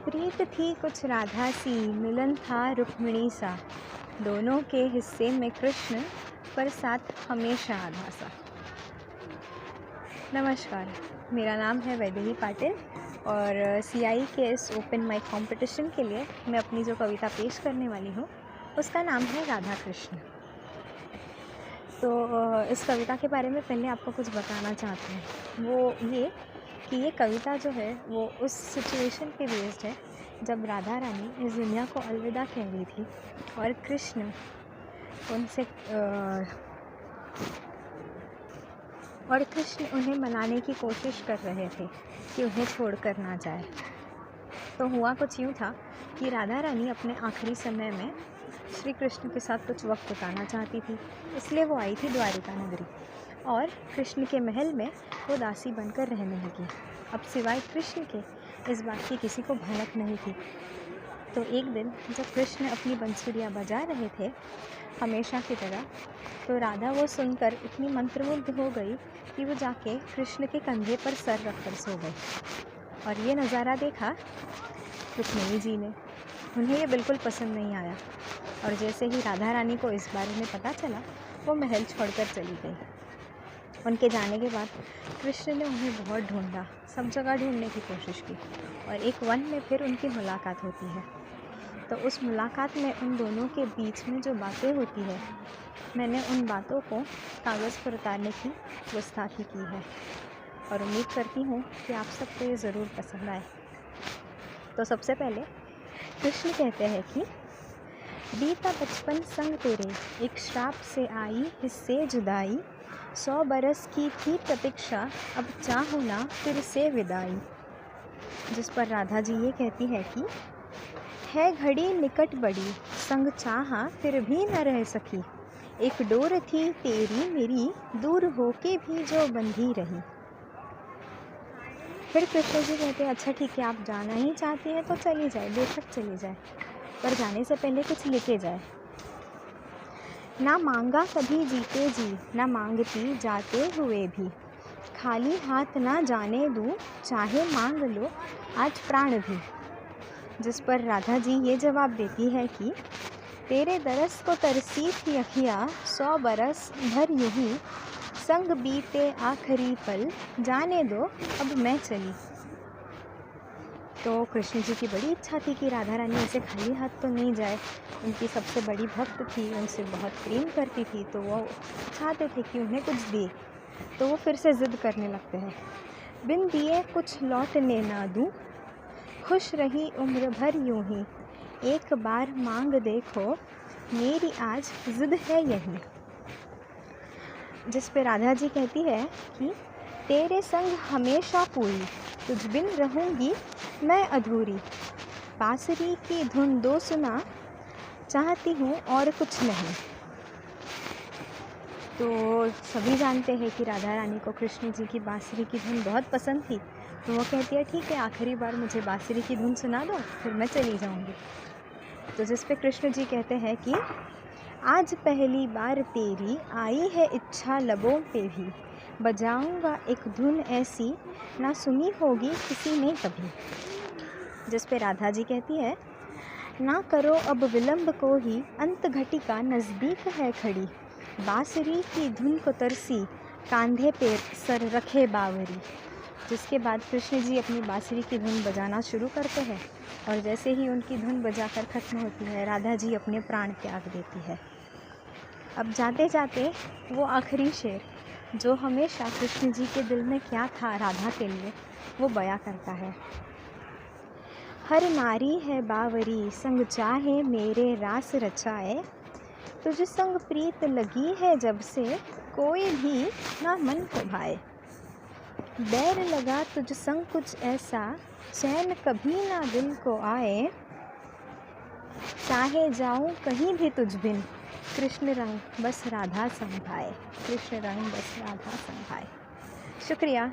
प्रीत थी कुछ राधा सी, मिलन था रुक्मिणी सा। दोनों के हिस्से में कृष्ण, पर साथ हमेशा आधा सा। नमस्कार, मेरा नाम है वैदेही पाटिल और CI के इस ओपन माइक कंपटीशन के लिए मैं अपनी जो कविता पेश करने वाली हूँ उसका नाम है राधा कृष्ण। तो इस कविता के बारे में पहले आपको कुछ बताना चाहती हूँ। वो ये कि ये कविता जो है वो उस सिचुएशन पे बेस्ड है जब राधा रानी इस दुनिया को अलविदा कह रही थी और कृष्ण उन्हें मनाने की कोशिश कर रहे थे कि उन्हें छोड़कर ना जाए। तो हुआ कुछ यूँ था कि राधा रानी अपने आखिरी समय में श्री कृष्ण के साथ कुछ वक्त बिताना चाहती थी, इसलिए वो आई थी द्वारिका नगरी और कृष्ण के महल में वो दासी बनकर रहने लगी। अब सिवाय कृष्ण के इस बात की किसी को भनक नहीं थी। तो एक दिन जब कृष्ण अपनी बंसुरियाँ बजा रहे थे हमेशा की तरह, तो राधा वो सुनकर इतनी मंत्रमुग्ध हो गई कि वो जाके कृष्ण के कंधे पर सर रखकर सो गई। और ये नज़ारा देखा रुक्मिणी जी ने, उन्हें ये बिल्कुल पसंद नहीं आया और जैसे ही राधा रानी को इस बारे में पता चला वो महल छोड़कर चली गई। उनके जाने के बाद कृष्ण ने उन्हें बहुत ढूंढा, सब जगह ढूंढने की कोशिश की और एक वन में फिर उनकी मुलाकात होती है। तो उस मुलाकात में उन दोनों के बीच में जो बातें होती है, मैंने उन बातों को कागज़ पर उतारने की गुस्ताखी की है और उम्मीद करती हूँ कि आप सबको ये ज़रूर पसंद आए। तो सबसे पहले कृष्ण कहते हैं कि बीता बचपन संग तेरे, एक श्राप से आई हिस्से जुदाई। 100 बरस की थी प्रतीक्षा, अब चाहूँ ना फिर से विदाई। जिस पर राधा जी ये कहती है कि है घड़ी निकट बड़ी, संग चाहा फिर भी न रह सकी। एक डोर थी तेरी मेरी, दूर होके भी जो बंधी रही। फिर कृष्ण जी कहते हैं अच्छा ठीक है, आप जाना ही चाहती हैं तो चली जाए, बेशक चली जाए, पर जाने से पहले कुछ लेके जाए। ना मांगा कभी जीते जी, ना मांगती जाते हुए भी। खाली हाथ ना जाने दूँ, चाहे मांग लो आज प्राण भी। जिस पर राधा जी ये जवाब देती है कि तेरे दरस को तरसी थी अखियाँ, 100 बरस भर यूं ही। संग बीते आखिरी पल, जाने दो अब मैं चली। तो कृष्ण जी की बड़ी इच्छा थी कि राधा रानी ऐसे खाली हाथ तो नहीं जाए। उनकी सबसे बड़ी भक्त थी, उनसे बहुत प्रेम करती थी, तो वो चाहते थे कि उन्हें कुछ दे। तो वो फिर से ज़िद करने लगते हैं, बिन दिए कुछ लौटने ना दूँ, खुश रही उम्र भर यूं ही। एक बार मांग देखो, मेरी आज ज़िद है यही। जिस पे राधा जी कहती है कि तेरे संग हमेशा पूरी, तुझ बिन रहूँगी मैं अधूरी। बांसुरी की धुन दो सुना, चाहती हूँ और कुछ नहीं। तो सभी जानते हैं कि राधा रानी को कृष्ण जी की बांसुरी की धुन बहुत पसंद थी, तो वो कहती है ठीक है, आखिरी बार मुझे बांसुरी की धुन सुना दो, फिर मैं चली जाऊँगी। तो जिस पे कृष्ण जी कहते हैं कि आज पहली बार तेरी आई है इच्छा लबों पे भी, बजाऊंगा एक धुन ऐसी ना सुनी होगी किसी ने कभी। जिस पे राधा जी कहती है ना करो अब विलंब को ही, अंत घटिका नज़दीक है खड़ी। बांसुरी की धुन को तरसी, कांधे पे सर रखे बावरी। जिसके बाद कृष्ण जी अपनी बांसुरी की धुन बजाना शुरू करते हैं और जैसे ही उनकी धुन बजाकर ख़त्म होती है, राधा जी अपने प्राण त्याग देती है। अब जाते जाते वो आखिरी शेर जो हमेशा कृष्ण जी के दिल में क्या था राधा के लिए, वो बयां करता है। हर नारी है बावरी, संग चाहे मेरे रास रचाए। तुझ संग प्रीत लगी है जब से, कोई भी ना मन को भाए। बैर लगा तुझ संग कुछ ऐसा, चैन कभी ना दिल को आए। चाहे जाऊं कहीं भी तुझ बिन, कृष्ण रंग बस राधा संभाए। कृष्ण रंग बस राधा संभाए। शुक्रिया।